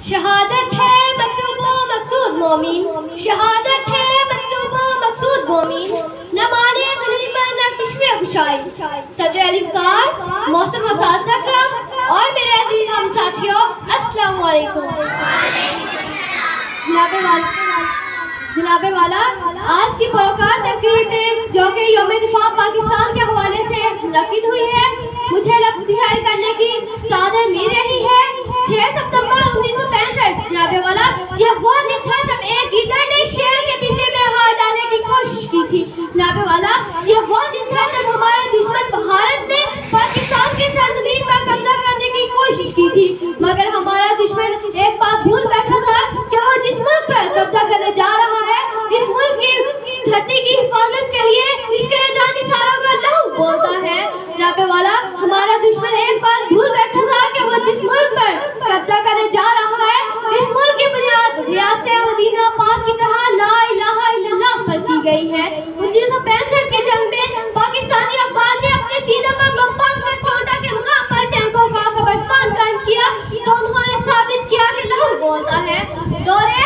شہادت ہے مطلوب و مقصود مومن، شہادت ہے مطلوب و مقصود مومن، نہ مانے غنیمت نہ کشمے گشائی۔ صدر علی وقار، محترم اساتذہ کرام اور میرے عزیز ہم ساتھیوں، السلام علیکم۔ جناب والا، آج کی پروکار تقریب میں جو کہ یوم دفاع پاکستان کے حوالے سے منعقد ہوئی ہے، مجھے لفظ شائع کرنے کی سعادت مل رہی ہے۔ 6 ستمبر 1965 جناب والا، یہ وہ دن تھا جب ایک گیدڑ نے شیر کے پیچھے میں ہاتھ ڈالنے کی کوشش کی تھی۔ جناب والا، یہ وہ دن تھا جب ہمارے دشمن بھارت نے پاکستان کے سرزمین پر قبضہ کرنے کی کوشش کی تھی، مگر ہمارا دشمن ایک بات بھول بیٹھا تھا کہ وہ جس ملک پر قبضہ کرنے جا رہا ہے، اس ملک کی دھرتی کی حفاظت کے لیے اس کے جانی ساروں کا لہو بولتا ہے۔ جناب والا، ہمارا دشمن ایک بات بھول بیٹھا تھا کہ وہ جس ملک پر قبضہ کرنے جا رہا ہے، اس ملک کی بنیاد ریاست مدینہ پاک کی طرح لا الہ الا اللہ پر کی گئی ہے۔ 1965 کے جنگ میں پاکستانی افواج نے اپنے سینے پر بم باندھ کر چوٹا کے مقام پر ٹینکوں کا قبرستان قائم کیا تو انہوں نے ثابت کیا کہ لہو بولتا ہے۔ دورے